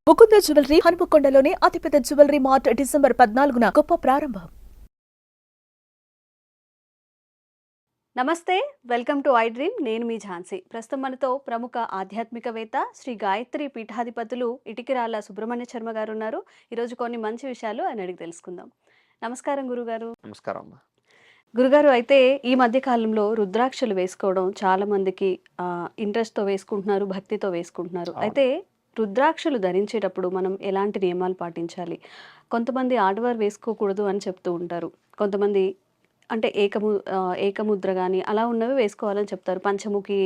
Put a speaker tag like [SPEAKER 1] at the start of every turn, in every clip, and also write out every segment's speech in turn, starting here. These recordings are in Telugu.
[SPEAKER 1] ముకుంద జ్యువెలరీ హనుమకొండలోని అతిపెద్ద జ్యువెలరీ మార్ట్ డిసెంబర్ 14న గొప్ప ప్రారంభం.
[SPEAKER 2] నమస్తే, వెల్కమ్ టు ఐ డ్రీమ్. నేను మీ ఝాన్సీ. ప్రస్తుతం మనతో ప్రముఖ ఆధ్యాత్మికవేత్త శ్రీ గాయత్రి పీఠాధిపతులు ఇటికిరాల సుబ్రహ్మణ్య శర్మ గారు ఉన్నారు. ఈరోజు కొన్ని మంచి విషయాలు ఆయన అడిగి తెలుసుకుందాం. నమస్కారం గురుగారు.
[SPEAKER 3] నమస్కారం అమ్మా.
[SPEAKER 2] గురుగారు, అయితే ఈ మధ్య కాలంలో రుద్రాక్షలు వేసుకోవడం చాలా మందికి ఇంట్రెస్ట్తో వేసుకుంటున్నారు, భక్తితో వేసుకుంటున్నారు. అయితే రుద్రాక్షలు ధరించేటప్పుడు మనం ఎలాంటి నియమాలు పాటించాలి? కొంతమంది ఆడవారు వేసుకోకూడదు అని చెప్తూ ఉంటారు. కొంతమంది అంటే ఏకముద్ర కానీ అలా ఉన్నవి వేసుకోవాలని చెప్తారు. పంచముఖి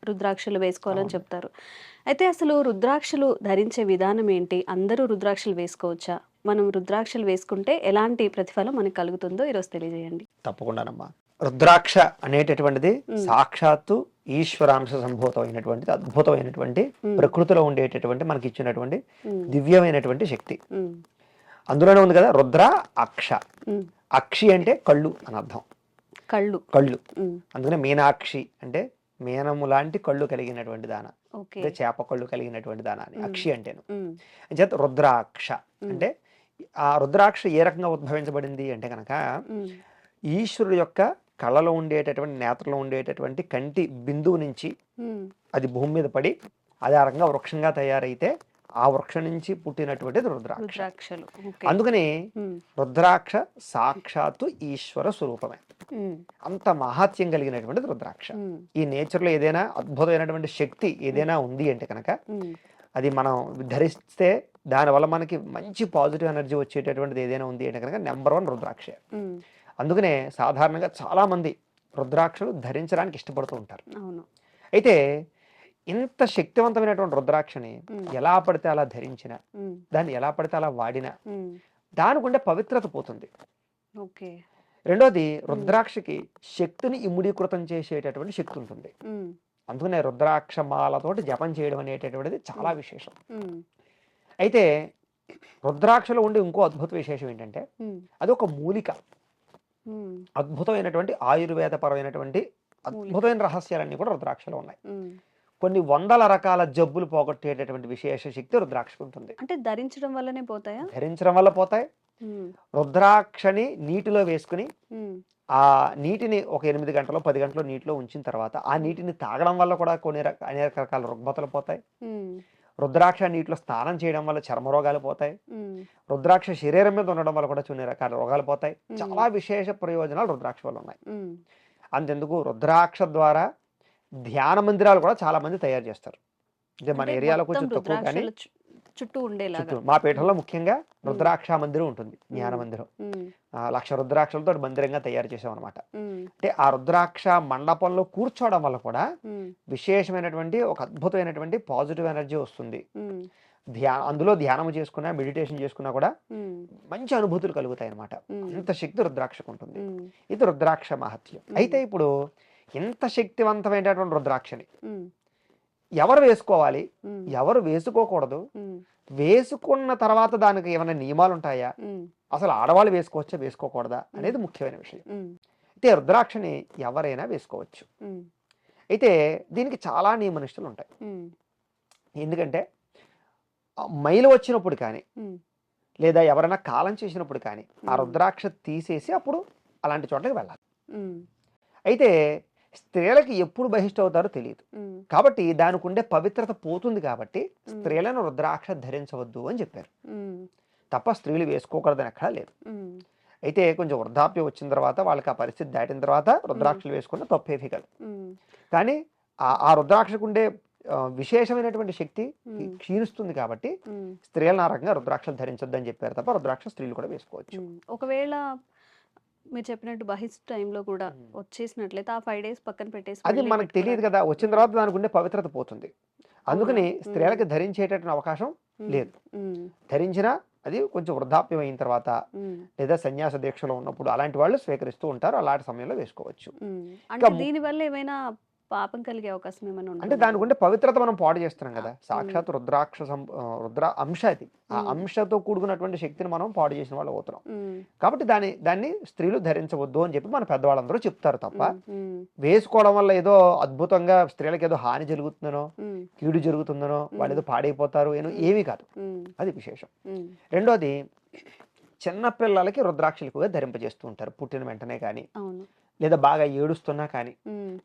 [SPEAKER 2] రుద్రాక్షలు వేసుకోవాలని చెప్తారు. అయితే అసలు రుద్రాక్షలు ధరించే విధానం ఏంటి? అందరూ రుద్రాక్షలు వేసుకోవచ్చా? మనం రుద్రాక్షలు వేసుకుంటే ఎలాంటి ప్రతిఫలం మనకు కలుగుతుందో ఈరోజు తెలియజేయండి.
[SPEAKER 3] తప్పకుండానమ్మా. రుద్రాక్ష అనేటటువంటిది సాక్షాత్తు ఈశ్వరాంశ సంభూతమైనటువంటిది, అద్భుతమైనటువంటి ప్రకృతిలో ఉండేటటువంటి మనకి ఇచ్చినటువంటి దివ్యమైనటువంటి శక్తి. అందులోనే ఉంది కదా రుద్ర అక్ష. అక్షి అంటే కళ్ళు అని అర్థం. కళ్ళు అందుకనే మీనాక్షి అంటే మీనము లాంటి కళ్ళు కలిగినటువంటి దాన, అంటే చేప కళ్ళు కలిగినటువంటి దాన అని అక్షి అంటేను. అంచేత రుద్రాక్ష అంటే ఆ రుద్రాక్ష ఏ రకంగా ఉద్భవించబడింది అంటే కనుక ఈశ్వరుడు యొక్క కళ్ళలో ఉండేటటువంటి నేత్రలో ఉండేటటువంటి కంటి బిందువు నుంచి అది భూమి మీద పడి అది ఆ రకంగా వృక్షంగా తయారైతే ఆ వృక్షం నుంచి పుట్టినటువంటిది రుద్రాక్ష. అందుకని రుద్రాక్ష సాక్షాత్తు ఈశ్వర స్వరూపమే. అంత మహాత్యం కలిగినటువంటిది రుద్రాక్ష. ఈ నేచర్ లో ఏదైనా అద్భుతమైనటువంటి శక్తి ఏదైనా ఉంది అంటే కనుక అది మనం ధరిస్తే దానివల్ల మనకి మంచి పాజిటివ్ ఎనర్జీ వచ్చేటటువంటిది ఏదైనా ఉంది అంటే కనుక నెంబర్ 1 రుద్రాక్ష. అందుకనే సాధారణంగా చాలా మంది రుద్రాక్షలు ధరించడానికి ఇష్టపడుతూ ఉంటారు. అయితే ఇంత శక్తివంతమైనటువంటి రుద్రాక్షని ఎలా పడితే అలా ధరించిన, దాన్ని ఎలా పడితే అలా వాడినా దానికుండే పవిత్రత పోతుంది. రెండోది, రుద్రాక్షకి శక్తిని ఇముడీకృతం చేసేటటువంటి శక్తి ఉంటుంది. అందుకనే రుద్రాక్ష మాలతోటి జపం చేయడం అనేటటువంటిది చాలా విశేషం. అయితే రుద్రాక్షలో ఉండే ఇంకో అద్భుత విశేషం ఏంటంటే అది ఒక మూలిక. అద్భుతమైనటువంటి ఆయుర్వేదపరమైనటువంటి అద్భుతమైన రహస్యాలన్నీ కూడా రుద్రాక్షలో ఉన్నాయి. కొన్ని వందల రకాల జబ్బులు పోగొట్టేటటువంటి విశేష శక్తి రుద్రాక్షకు ఉంటుంది.
[SPEAKER 2] అంటే ధరించడం వల్లనే పోతాయా?
[SPEAKER 3] ధరించడం వల్ల పోతాయి. రుద్రాక్షని నీటిలో వేసుకుని ఆ నీటిని ఒక 8 గంటలో 10 గంటలో నీటిలో ఉంచిన తర్వాత ఆ నీటిని తాగడం వల్ల కూడా అనేక రకాల రుగ్మతలు పోతాయి. రుద్రాక్ష నీటిలో స్నానం చేయడం వల్ల చర్మ రోగాలు పోతాయి. రుద్రాక్ష శరీరం మీద ఉండడం వల్ల కూడా కొన్ని రకాల రోగాలు పోతాయి. చాలా విశేష ప్రయోజనాలు రుద్రాక్ష వల్ల ఉన్నాయి. అంతెందుకు, రుద్రాక్ష ద్వారా ధ్యాన మందిరాలు కూడా చాలా మంది తయారు చేస్తారు. అంటే మన ఏరియాలో కొంచెం తక్కువ, కానీ
[SPEAKER 2] చుట్టూ
[SPEAKER 3] మా పీఠంలో ముఖ్యంగా రుద్రాక్ష మందిరం ఉంటుంది. జ్ఞాన మందిరం 1,00,000 రుద్రాక్షలతో మందిరంగా తయారు చేసాం అనమాట. అంటే ఆ రుద్రాక్ష మండపంలో కూర్చోవడం వల్ల కూడా విశేషమైనటువంటి ఒక అద్భుతమైనటువంటి పాజిటివ్ ఎనర్జీ వస్తుంది. అందులో ధ్యానం చేసుకున్నా, మెడిటేషన్ చేసుకున్నా కూడా మంచి అనుభూతులు కలుగుతాయి అనమాట. ఇంత శక్తి రుద్రాక్షకు ఉంటుంది. ఇది రుద్రాక్ష మహత్యం. అయితే ఇప్పుడు ఇంత శక్తివంతమైనటువంటి రుద్రాక్షని ఎవరు వేసుకోవాలి, ఎవరు వేసుకోకూడదు, వేసుకున్న తర్వాత దానికి ఏమైనా నియమాలు ఉంటాయా, అసలు ఆడవాళ్ళు వేసుకోవచ్చా వేసుకోకూడదా అనేది ముఖ్యమైన విషయం. అయితే రుద్రాక్షని ఎవరైనా వేసుకోవచ్చు. అయితే దీనికి చాలా నియమనిష్టలు ఉంటాయి. ఎందుకంటే మైలు వచ్చినప్పుడు కానీ లేదా ఎవరైనా కాలం చేసినప్పుడు కానీ ఆ రుద్రాక్ష తీసేసి అప్పుడు అలాంటి చోట్లకి వెళ్ళాలి. అయితే స్త్రీలకి ఎప్పుడు బహిష్ట అవుతారో తెలియదు కాబట్టి దానికి ఉండే పవిత్రత పోతుంది. కాబట్టి స్త్రీలను రుద్రాక్ష ధరించవద్దు అని చెప్పారు తప్ప స్త్రీలు వేసుకోకూడదని ఎక్కడా లేదు. అయితే కొంచెం వృద్ధాప్యం వచ్చిన తర్వాత వాళ్ళకి ఆ పరిస్థితి దాటిన తర్వాత రుద్రాక్షలు వేసుకున్న తప్పేమీ కాదు. కానీ ఆ రుద్రాక్షకు ఉండే విశేషమైనటువంటి శక్తి క్షీణిస్తుంది కాబట్టి స్త్రీలను ఆ రకంగా రుద్రాక్షలు ధరించొద్దు అని చెప్పారు తప్ప రుద్రాక్ష స్త్రీలు కూడా వేసుకోవచ్చు.
[SPEAKER 2] ఒకవేళ మీరు చెప్పినట్టు బహిష్ట టైంలో కూడా వచ్చేసినట్లయితే ఆ 5 days పక్కన పెట్టేసి
[SPEAKER 3] అది మనకు తెలియదు కదా, వచ్చిన తర్వాత దానికి ఉండే పవిత్రత పోతుంది. అందుకని స్త్రీలకి ధరించేటటువంటి అవకాశం లేదు. ధరించినా అది కొంచెం వృద్ధాప్యం అయిన తర్వాత లేదా సన్యాస దీక్షలో ఉన్నప్పుడు అలాంటి వాళ్ళు స్వీకరిస్తూ ఉంటారు. అలాంటి సమయంలో వేసుకోవచ్చు.
[SPEAKER 2] అంటే దీనివల్ల ఏమైనా పాపం కలిగే అవకాశం ఏమైనా
[SPEAKER 3] అంటే
[SPEAKER 2] ఉంటుంది?
[SPEAKER 3] దానికి ఉండే పవిత్రత మనం పాడు చేస్తున్నాం కదా. సాక్షాత్ రుద్ర అంశ అది. ఆ అంశతో కూడుకున్నటువంటి శక్తిని మనం పాడు చేసిన వాళ్ళు అవుతున్నాం. కాబట్టి దాన్ని స్త్రీలు ధరించవద్దు అని చెప్పి మన పెద్దవాళ్ళందరూ చెప్తారు తప్ప వేసుకోవడం వల్ల ఏదో అద్భుతంగా స్త్రీలకు ఏదో హాని జరుగుతుందనో కీడు జరుగుతుందనో వాళ్ళు ఏదో పాడైపోతారు ఏమీ కాదు. అది విశేషం. రెండోది, చిన్నపిల్లలకి రుద్రాక్షలు ఎక్కువగా ధరింపజేస్తూ ఉంటారు పుట్టిన వెంటనే కానీ, లేదా బాగా ఏడుస్తున్నా కానీ,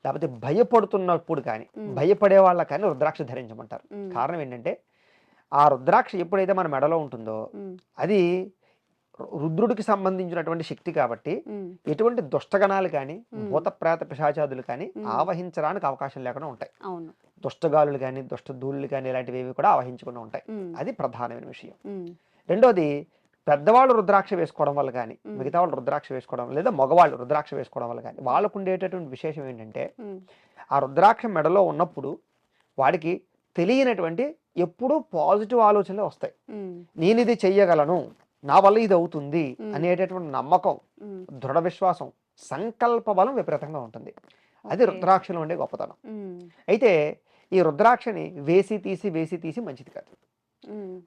[SPEAKER 3] లేకపోతే భయపడుతున్నప్పుడు కానీ, భయపడే వాళ్ళ కానీ రుద్రాక్ష ధరించమంటారు. కారణం ఏంటంటే ఆ రుద్రాక్ష ఎప్పుడైతే మన మెడలో ఉంటుందో అది రుద్రుడికి సంబంధించినటువంటి శక్తి కాబట్టి ఎటువంటి దుష్టగణాలు కానీ భూత ప్రేత పిశాచాదులు కానీ ఆవహించడానికి అవకాశం లేకుండా ఉంటాయి. దుష్టగాలులు కానీ దుష్టధూళులు కానీ ఇలాంటివి ఏవి కూడా ఆవహించకుండా ఉంటాయి. అది ప్రధానమైన విషయం. రెండోది, పెద్దవాళ్ళు రుద్రాక్ష వేసుకోవడం వల్ల కానీ, మిగతా వాళ్ళు రుద్రాక్ష వేసుకోవడం లేదా మగవాళ్ళు రుద్రాక్ష వేసుకోవడం వల్ల కానీ వాళ్ళకు ఉండేటటువంటి విశేషం ఏంటంటే ఆ రుద్రాక్ష మెడలో ఉన్నప్పుడు వాడికి తెలియనటువంటి ఎప్పుడూ పాజిటివ్ ఆలోచనలే వస్తాయి. నేను ఇది చెయ్యగలను, నా వల్ల ఇది అవుతుంది అనేటటువంటి నమ్మకం, దృఢ విశ్వాసం, సంకల్ప బలం విపరీతంగా ఉంటుంది. అది రుద్రాక్షలో ఉండే గొప్పతనం. అయితే ఈ రుద్రాక్షని వేసి తీసి మంచిది కాదు.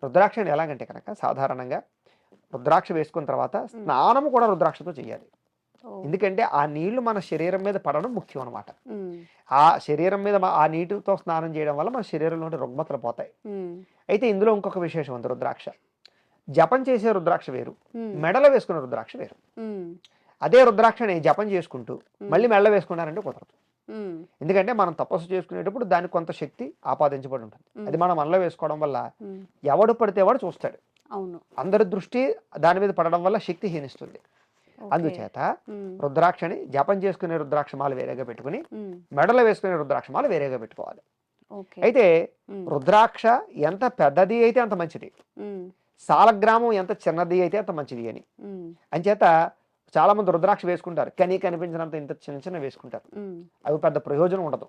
[SPEAKER 3] రుద్రాక్షని ఎలాగంటే కనుక సాధారణంగా రుద్రాక్ష వేసుకున్న తర్వాత స్నానము కూడా రుద్రాక్షతో చేయాలి. ఎందుకంటే ఆ నీళ్లు మన శరీరం మీద పడడం ముఖ్యం అనమాట. ఆ శరీరం మీద ఆ నీటితో స్నానం చేయడం వల్ల మన శరీరంలో ఉండే రుగ్మతలు పోతాయి. అయితే ఇందులో ఇంకొక విశేషం ఉంది. రుద్రాక్ష జపం చేసే రుద్రాక్ష వేరు, మెడలో వేసుకునే రుద్రాక్ష వేరు. అదే రుద్రాక్షని జపం చేసుకుంటూ మళ్ళీ మెడలో వేసుకున్నారంటే కుదరదు. ఎందుకంటే మనం తపస్సు చేసుకునేటప్పుడు దానికి కొంత శక్తి ఆపాదించబడి ఉంటుంది. అది మనం మనలో వేసుకోవడం వల్ల ఎవడు పడితే వాడు చూస్తాడు. అందరి దృష్టి దాని మీద పడడం వల్ల శక్తి హీనిస్తుంది. అందుచేత రుద్రాక్షని జపం చేసుకునే రుద్రాక్షమాలు వేరేగా పెట్టుకుని మెడలో వేసుకునే రుద్రాక్షమాలు వేరేగా పెట్టుకోవాలి. అయితే రుద్రాక్ష ఎంత పెద్దది అయితే అంత మంచిది, సాలగ్రామం ఎంత చిన్నది అయితే అంత మంచిది అని. అంచేత చాలా మంది రుద్రాక్ష వేసుకుంటారు, కానీ కనిపించినంత ఇంత చిన్న వేసుకుంటారు. అవి పెద్ద ప్రయోజనం ఉండదు.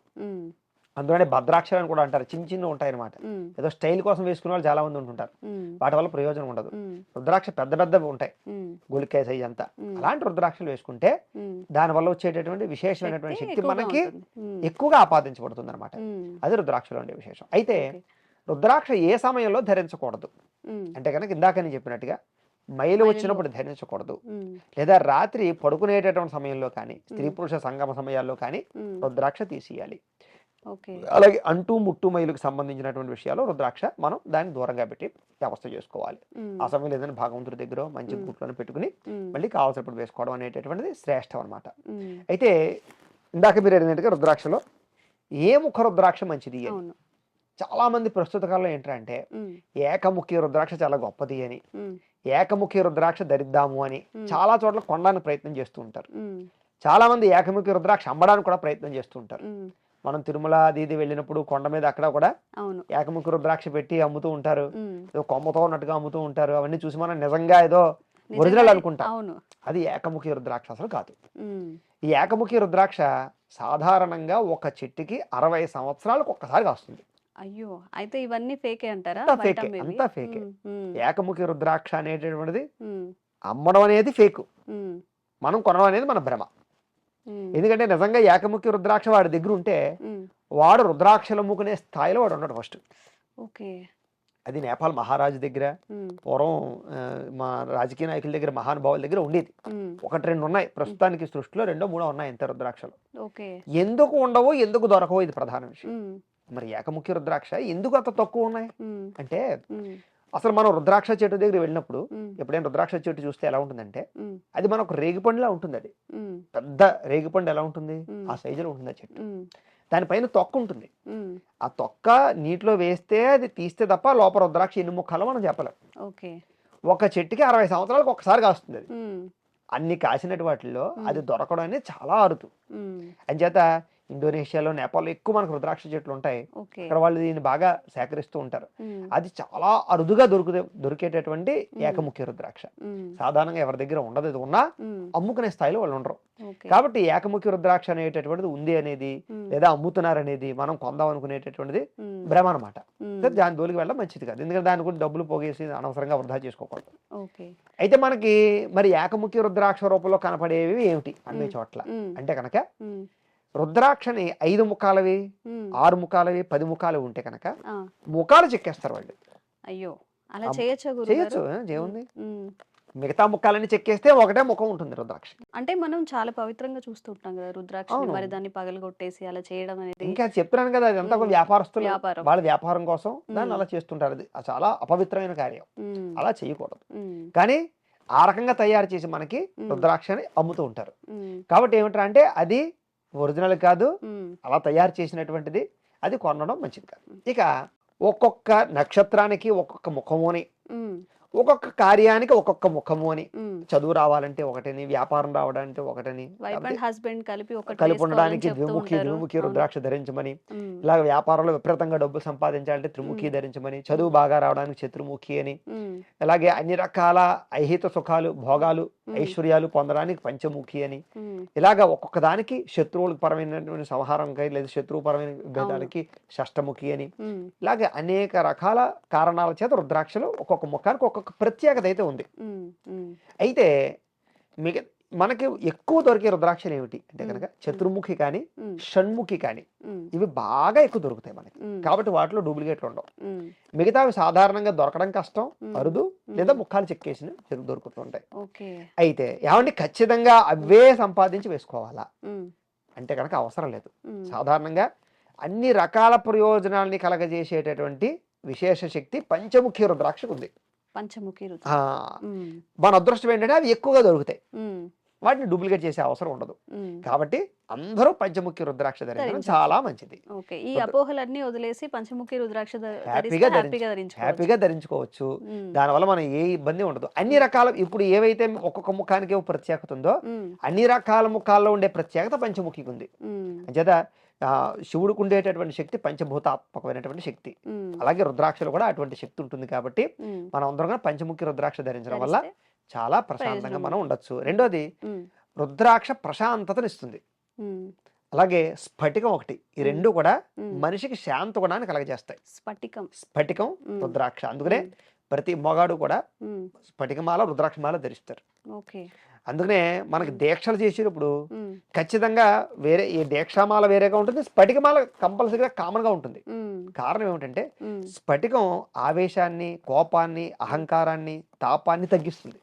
[SPEAKER 3] అందులోనే భద్రాక్షరాలు అని కూడా అంటారు, చిన్న ఉంటాయి అనమాట. ఏదో స్టైల్ కోసం వేసుకునే వాళ్ళు చాలా మంది ఉంటుంటారు. వాటి వల్ల ప్రయోజనం ఉండదు. రుద్రాక్ష పెద్దవి ఉంటాయి, గుళికాయ సైజ్ అంతా. అలాంటి రుద్రాక్షలు వేసుకుంటే దాని వల్ల వచ్చేటటువంటి విశేషమైనటువంటి శక్తి మనకి ఎక్కువగా ఆపాదించబడుతుంది అనమాట. అది రుద్రాక్షలో ఉండే విశేషం. అయితే రుద్రాక్ష ఏ సమయంలో ధరించకూడదు అంటే కనుక ఇందాక నేను చెప్పినట్టుగా మైలు వచ్చినప్పుడు ధరించకూడదు, లేదా రాత్రి పడుకునేటటువంటి సమయంలో కానీ, స్త్రీ పురుష సంగమ సమయాల్లో కానీ రుద్రాక్ష తీసేయాలి. అలాగే అంటూ ముట్టు మైలుకి సంబంధించినటువంటి విషయాలు రుద్రాక్ష మనం దాన్ని దూరంగా పెట్టి వ్యవస్థ చేసుకోవాలి. ఆ సమయంలో ఏదైనా భగవంతుడి దగ్గర మంచి గుట్లను పెట్టుకుని మళ్ళీ కావాల్సినప్పుడు వేసుకోవడం అనేటటువంటిది శ్రేష్టం అనమాట. అయితే ఇందాక మీరు అడిగినట్టుగా రుద్రాక్షలో ఏ ముఖ రుద్రాక్ష మంచిది అని చాలా మంది ప్రస్తుత కాలంలో ఏంటంటే ఏకముఖి రుద్రాక్ష చాలా గొప్పది అని, ఏకముఖి రుద్రాక్ష ధరిద్దాము అని చాలా చోట్ల కొనడానికి ప్రయత్నం చేస్తూ ఉంటారు. చాలా మంది ఏకముఖి రుద్రాక్ష అమ్మడానికి కూడా ప్రయత్నం చేస్తూ ఉంటారు. మనం తిరుమల అది వెళ్ళినప్పుడు కొండ మీద అక్కడ కూడా ఏకముఖి రుద్రాక్ష పెట్టి అమ్ముతూ ఉంటారు, ఏదో కొమ్మతో ఉన్నట్టుగా అమ్ముతూ ఉంటారు. అవన్నీ చూసి మనం నిజంగా ఏదో ఒరిజినల్ అనుకుంటాం. అది ఏకముఖి రుద్రాక్ష అసలు కాదు. ఈ ఏకముఖి రుద్రాక్ష సాధారణంగా ఒక చెట్టుకి 60 సంవత్సరాలకు ఒక్కసారి కాస్తుంది.
[SPEAKER 2] అయ్యో, అయితే ఇవన్నీ ఫేకే అంటారా?
[SPEAKER 3] అంతా ఫేకే. ఏకముఖి రుద్రాక్ష అనేటటువంటిది అమ్మడం అనేది ఫేక్, మనం కొనడం అనేది మన భ్రమ. ఎందుకంటే నిజంగా ఏకముఖి రుద్రాక్ష వాడి దగ్గర ఉంటే వాడు రుద్రాక్షలు అమ్ముకునే స్థాయిలో వాడు ఉన్నాడు ఫస్ట్. అది నేపాల్ మహారాజు దగ్గర, పూర్వం మా రాజకీయ నాయకుల దగ్గర, మహానుభావుల దగ్గర ఉండేది. 1-2 ఉన్నాయి ప్రస్తుతానికి, సృష్టిలో 2-3 ఉన్నాయి అంతే రుద్రాక్షలు. ఎందుకు ఉండవో ఎందుకు దొరకవో ఇది ప్రధాన విషయం. మరి ఏకముఖి రుద్రాక్ష ఎందుకు అంత తక్కువ ఉన్నాయి అంటే, అసలు మనం రుద్రాక్ష చెట్టు దగ్గర వెళ్ళినప్పుడు ఎప్పుడైనా రుద్రాక్ష చెట్టు చూస్తే ఎలా ఉంటుందంటే, అది మనకు రేగిపండులా ఉంటుంది. అది పెద్ద రేగిపండు ఎలా ఉంటుంది ఆ సైజులో ఉంటుంది ఆ చెట్టు. దానిపైన తొక్క ఉంటుంది. ఆ తొక్క నీటిలో వేస్తే అది తీస్తే తప్ప లోపల రుద్రాక్ష ఎన్ని ముక్కలో మనం చెప్పలేం. ఒక చెట్టుకి 60 సంవత్సరాలకు ఒకసారి కాస్తుంది. అది అన్ని కాసినటు వాటిల్లో అది దొరకడం అనేది చాలా అరుదు. అంచేత ఇండోనేషియాలో, నేపాల్లో ఎక్కువ మనకు రుద్రాక్ష చెట్లు ఉంటాయి. అక్కడ వాళ్ళు దీన్ని బాగా సేకరిస్తూ ఉంటారు. అది చాలా అరుదుగా దొరికేటటువంటి ఏకముఖి రుద్రాక్ష. సాధారణంగా ఎవరి దగ్గర ఉండదు. ఇది ఉన్నా అమ్ముకునే స్థాయిలో వాళ్ళు ఉండరు. కాబట్టి ఏకముఖి రుద్రాక్ష అనేటటువంటిది ఉంది అనేది, లేదా అమ్ముతున్నారు అనేది మనం కొందాం అనుకునేటటువంటిది భ్రమ అనమాట. దాని జోలికి వెళ్ళడం మంచిది కాదు. ఎందుకంటే దాని గురించి డబ్బులు పోగేసి అనవసరంగా వృధా చేసుకోకూడదు. అయితే మనకి మరి ఏకముఖి రుద్రాక్ష రూపంలో కనపడేవి ఏమిటి అన్ని చోట్ల అంటే కనుక రుద్రాక్షని 5 ముఖాలవి,
[SPEAKER 2] ఉమ్,
[SPEAKER 3] 6 ముఖాలవి, 10 ముఖాలు ఉంటే కనుక
[SPEAKER 2] ఆ,
[SPEAKER 3] ముఖాలు చెక్కేస్తారు వాళ్ళు.
[SPEAKER 2] అయ్యో అలా
[SPEAKER 3] అమ్మ,
[SPEAKER 2] చేయొచ్చా
[SPEAKER 3] చేయొచ్చు,
[SPEAKER 2] గురుగారు?
[SPEAKER 3] ఏముంది.
[SPEAKER 2] ఉమ్,
[SPEAKER 3] మిగతా ముఖాలన్నీ చెక్కేస్తే ఒకటే ముఖం ఉంటుంది రుద్రాక్ష.
[SPEAKER 2] అంటే మనం చాలా పవిత్రంగా చూస్తుంటాం కదా రుద్రాక్షని,
[SPEAKER 3] అవును.
[SPEAKER 2] మరి దాన్ని పగలగొట్టేసి అలా చేయడం అనేది
[SPEAKER 3] ఇంకా చెప్తున్నాను కదా, అదంతా ఒక
[SPEAKER 2] ఉమ్,
[SPEAKER 3] వ్యాపారస్తులు
[SPEAKER 2] వ్యాపారం.
[SPEAKER 3] వాళ్ళ వ్యాపారం కోసం దాన్ని
[SPEAKER 2] ఉమ్,
[SPEAKER 3] అలా చేస్తుంటారు. అది చాలా అపవిత్రమైన కార్యం,
[SPEAKER 2] ఉమ్,
[SPEAKER 3] అలా చేయకూడదు.
[SPEAKER 2] ఉమ్,
[SPEAKER 3] కానీ ఆ రకంగా తయారు చేసి మనకి
[SPEAKER 2] ఉమ్,
[SPEAKER 3] రుద్రాక్షని అమ్ముతూ ఉంటారు.
[SPEAKER 2] ఉమ్,
[SPEAKER 3] కాబట్టి ఏమిటంటే అంటే అది ఒరిజినల్ కాదు,
[SPEAKER 2] ఉమ్,
[SPEAKER 3] అలా తయారు చేసినటువంటిది, అది కొనడం మంచిది కాదు. ఇక ఒక్కొక్క నక్షత్రానికి ఒక్కొక్క ముఖము అని,
[SPEAKER 2] ఉమ్,
[SPEAKER 3] ఒక్కొక్క కార్యానికి ఒక్కొక్క ముఖము అని,
[SPEAKER 2] ఉమ్.
[SPEAKER 3] చదువు రావాలంటే ఒకటని, వ్యాపారం రావడానికి ఒకటని,
[SPEAKER 2] వైఫ్ అండ్ హస్బెండ్ కలిపి ఒకటి
[SPEAKER 3] కలిపి
[SPEAKER 2] వేసుకోవాలని
[SPEAKER 3] ఉండడానికి
[SPEAKER 2] చెప్తూ
[SPEAKER 3] ద్విముఖి
[SPEAKER 2] ఉంటారు.
[SPEAKER 3] ద్విముఖి
[SPEAKER 2] అవును.
[SPEAKER 3] రుద్రాక్ష ధరించమని,
[SPEAKER 2] ఉమ్,
[SPEAKER 3] ఇలాగ వ్యాపారంలో విపరీతంగా డబ్బు సంపాదించాలంటే త్రిముఖి
[SPEAKER 2] ఉమ్,
[SPEAKER 3] ధరించమని, చదువు బాగా రావడానికి చతుర్ముఖి అని,
[SPEAKER 2] ఉమ్,
[SPEAKER 3] అలాగే అన్ని రకాల ఐహిత సుఖాలు, భోగాలు,
[SPEAKER 2] ఉమ్,
[SPEAKER 3] ఐశ్వర్యాలు పొందడానికి పంచముఖి అని,
[SPEAKER 2] ఉమ్,
[SPEAKER 3] ఇలాగ ఒక్కొక్క దానికి శత్రువులకు పరమైనటువంటి సంహారంకై లేదా శత్రువుపరమైన యుద్ధానికి షష్టముఖి అని,
[SPEAKER 2] ఉమ్,
[SPEAKER 3] ఇలాగే అనేక రకాల కారణాల చేత రుద్రాక్షలు ఒక్కొక్క ముఖానికి ఒక్కొక్క ప్రత్యేకత అయితే ఉంది.
[SPEAKER 2] ఉమ్, ఉమ్,
[SPEAKER 3] అయితే మిగ మనకి ఎక్కువ దొరికే రుద్రాక్షలు ఏమిటి అంటే
[SPEAKER 2] ఉమ్,
[SPEAKER 3] కనుక చతుర్ముఖి కానీ
[SPEAKER 2] ఉమ్,
[SPEAKER 3] షణ్ముఖి కానీ
[SPEAKER 2] ఉమ్,
[SPEAKER 3] ఇవి బాగా ఎక్కువ దొరుకుతాయి మనకి.
[SPEAKER 2] ఉమ్,
[SPEAKER 3] కాబట్టి వాటిలో డూప్లికేట్లు ఉండవు.
[SPEAKER 2] ఉమ్,
[SPEAKER 3] మిగతావి సాధారణంగా దొరకడం కష్టం,
[SPEAKER 2] ఉమ్,
[SPEAKER 3] అరుదు,
[SPEAKER 2] ఉమ్.
[SPEAKER 3] లేదా ముఖాలు చెక్కేసిన దొరుకుతుంటాయి.
[SPEAKER 2] ఓకే.
[SPEAKER 3] అయితే ఏమంటే ఖచ్చితంగా అవే సంపాదించి వేసుకోవాలా
[SPEAKER 2] ఉమ్,
[SPEAKER 3] అంటే కనుక అవసరం లేదు.
[SPEAKER 2] ఉమ్,
[SPEAKER 3] సాధారణంగా అన్ని రకాల ప్రయోజనాల్ని కలగజేసేటటువంటి విశేష శక్తి పంచముఖి రుద్రాక్షకు ఉంది.
[SPEAKER 2] పంచముఖి
[SPEAKER 3] ఆ,
[SPEAKER 2] రుద్రాక్ష. ఉమ్,
[SPEAKER 3] మన అదృష్టం ఏంటంటే అవి ఎక్కువగా దొరుకుతాయి,
[SPEAKER 2] ఉమ్,
[SPEAKER 3] వాటిని డూప్లికేట్ చేసే అవసరం ఉండదు.
[SPEAKER 2] ఉమ్.
[SPEAKER 3] కాబట్టి అందరూ పంచముఖి రుద్రాక్ష ధరించడం
[SPEAKER 2] ధరించొచ్చు.
[SPEAKER 3] చాలా మంచిది.
[SPEAKER 2] ఓకే. ఈ అపోహలన్నీ వదిలేసి పంచముఖి రుద్రాక్ష
[SPEAKER 3] హ్యాపీగా
[SPEAKER 2] హ్యాపీగా ధరించుకోవచ్చు.
[SPEAKER 3] హ్యాపీగా ధరించుకోవచ్చు.
[SPEAKER 2] ఉమ్,
[SPEAKER 3] దానివల్ల మనం ఏ ఇబ్బంది ఉండదు. అన్ని రకాల ఇప్పుడు ఏవైతే ఒక్కొక్క ముఖానికి ఏ ప్రత్యేకత ఉందో
[SPEAKER 2] ఉమ్,
[SPEAKER 3] అన్ని రకాల ముఖాల్లో ఉండే ప్రత్యేకత పంచముఖికి ఉంది.
[SPEAKER 2] ఉమ్,
[SPEAKER 3] అంచేత శివుడికి ఉండేటటువంటి శక్తి పంచభూతాత్మకమైనటువంటి శక్తి,
[SPEAKER 2] ఉమ్,
[SPEAKER 3] అలాగే రుద్రాక్షలు కూడా అటువంటి శక్తి ఉంటుంది. కాబట్టి
[SPEAKER 2] ఉమ్,
[SPEAKER 3] మనం అందరం కూడా పంచముఖి రుద్రాక్ష ధరించడం వల్ల
[SPEAKER 2] ధరిస్తే
[SPEAKER 3] చాలా ప్రశాంతంగా
[SPEAKER 2] ప్రయోజనం
[SPEAKER 3] మనం ఉండొచ్చు. రెండోది
[SPEAKER 2] ఉమ్,
[SPEAKER 3] రుద్రాక్ష ప్రశాంతతను ఇస్తుంది.
[SPEAKER 2] ఉమ్,
[SPEAKER 3] అలాగే స్ఫటికం ఒకటి, ఈ
[SPEAKER 2] ఉమ్,
[SPEAKER 3] రెండు కూడా
[SPEAKER 2] ఉమ్.
[SPEAKER 3] మనిషికి శాంతి గుణాన్ని కలగజేస్తాయి.
[SPEAKER 2] స్ఫటికం.
[SPEAKER 3] స్ఫటికం,
[SPEAKER 2] ఉమ్,
[SPEAKER 3] రుద్రాక్ష. అందుకనే
[SPEAKER 2] ఉమ్,
[SPEAKER 3] ప్రతి మొగాడు కూడా
[SPEAKER 2] ఉమ్,
[SPEAKER 3] స్ఫటికమాల రుద్రాక్షమాల ధరిస్తారు.
[SPEAKER 2] ఓకే.
[SPEAKER 3] అందుకనే మనకి
[SPEAKER 2] ఉమ్,
[SPEAKER 3] దీక్షలు చేసేటప్పుడు
[SPEAKER 2] ఉమ్,
[SPEAKER 3] ఖచ్చితంగా వేరే ఈ దీక్షామాల వేరేగా ఉంటుంది, స్ఫటికమాల కంపల్సరీగా కామన్గా ఉంటుంది.
[SPEAKER 2] ఉమ్,
[SPEAKER 3] కారణం ఏమిటంటే
[SPEAKER 2] ఉమ్,
[SPEAKER 3] స్ఫటికం ఆవేశాన్ని, కోపాన్ని, అహంకారాన్ని, తాపాన్ని తగ్గిస్తుంది.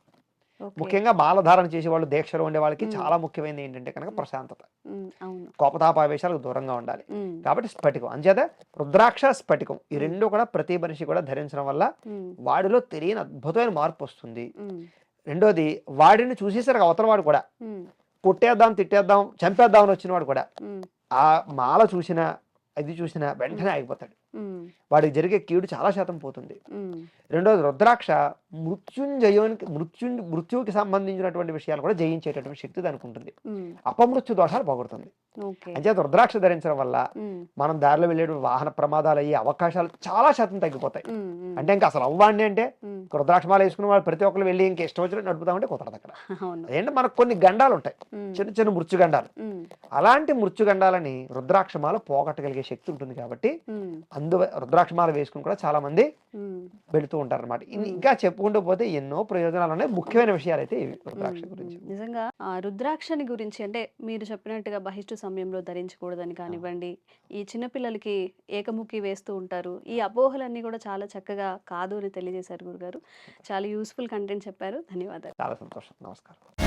[SPEAKER 2] ఓకే.
[SPEAKER 3] ముఖ్యంగా మాలధారణ చేసే వాళ్ళు, దీక్షలో ఉండే వాళ్ళకి
[SPEAKER 2] ఉమ్,
[SPEAKER 3] చాలా ముఖ్యమైనది ఏంటంటే కనుక ప్రశాంతత,
[SPEAKER 2] ఉమ్, అవును.
[SPEAKER 3] కోపతాపావేశాలకు దూరంగా ఉండాలి.
[SPEAKER 2] ఉమ్,
[SPEAKER 3] కాబట్టి స్ఫటికం, అంచేత రుద్రాక్ష స్ఫటికం ఈ
[SPEAKER 2] ఉమ్,
[SPEAKER 3] రెండు కూడా ప్రతి మనిషి కూడా ధరించడం వల్ల
[SPEAKER 2] ఉమ్,
[SPEAKER 3] వాడిలో తెలియని అద్భుతమైన మార్పు వస్తుంది.
[SPEAKER 2] ఉమ్,
[SPEAKER 3] రెండోది వాడిని చూసేసరికి అవతల వాడు కూడా
[SPEAKER 2] ఉమ్,
[SPEAKER 3] కొట్టేద్దాం, తిట్టేద్దాం, చంపేద్దాం అని వచ్చిన వాడు కూడా
[SPEAKER 2] ఉమ్,
[SPEAKER 3] ఆ మాల చూసినా అది చూసినా వెంటనే ఆగిపోతాడు.
[SPEAKER 2] ఉమ్,
[SPEAKER 3] వాడికి జరిగే కీడు చాలా శాతం పోతుంది.
[SPEAKER 2] ఉమ్,
[SPEAKER 3] రెండోది రుద్రాక్ష మృత్యువుకి సంబంధించినటువంటి విషయాలు కూడా జయించేటటువంటి శక్తి దానికి ఉంటుంది.
[SPEAKER 2] ఉమ్,
[SPEAKER 3] అపమృత్యు దోషాలు పోగొడుతుంది.
[SPEAKER 2] ఓకే.
[SPEAKER 3] అంచేత రుద్రాక్ష ధరించడం వల్ల
[SPEAKER 2] ఉమ్,
[SPEAKER 3] మనం దారిలో వెళ్ళే వాహన ప్రమాదాలు అయ్యే అవకాశాలు చాలా శాతం తగ్గిపోతాయి.
[SPEAKER 2] ఉమ్, ఉమ్,
[SPEAKER 3] అంటే ఇంకా అసలు అవ్వండి అంటే
[SPEAKER 2] ఉమ్,
[SPEAKER 3] రుద్రాక్షమాల వేసుకున్న వాళ్ళు ప్రతి ఒక్కరు వెళ్ళి ఇంక ఇష్టం వచ్చినట్టు నడుపుతామంటే కుదరదు అక్కడ.
[SPEAKER 2] అవును.
[SPEAKER 3] అదేంటే మనకు కొన్ని గండాలు ఉంటాయి,
[SPEAKER 2] ఉమ్,
[SPEAKER 3] చిన్న చిన్న మృత్యుగండాలు.
[SPEAKER 2] ఉమ్,
[SPEAKER 3] అలాంటి మృత్యుగండాలని రుద్రాక్షమాల పోగొట్టగలిగే శక్తి ఉంటుంది. కాబట్టి
[SPEAKER 2] ఉమ్,
[SPEAKER 3] రుద్రాక్షమాల వేసుకుని కూడా చాలా మంది
[SPEAKER 2] ఉమ్,
[SPEAKER 3] వెళుతూ ఉంటారు అనమాట. ఇంకా చెప్పుకుంటూ పోతే ఎన్నో ప్రయోజనాలు ఉన్నాయి. ముఖ్యమైన విషయాలు అయితే ఇవి రుద్రాక్ష గురించి.
[SPEAKER 2] నిజంగా ఆ రుద్రాక్షని గురించి అంటే మీరు చెప్పినట్టుగా బహిష్టు సమయంలో ధరించకూడదని కానివ్వండి, ఈ చిన్నపిల్లలకి ఏకముఖి వేస్తూ ఉంటారు, ఈ అపోహలన్నీ కూడా చాలా చక్కగా కాదు అని తెలియజేశారు గురుగారు. చాలా యూస్ఫుల్ కంటెంట్ చెప్పారు. ధన్యవాదాలు.
[SPEAKER 3] చాలా సంతోషం. నమస్కారం.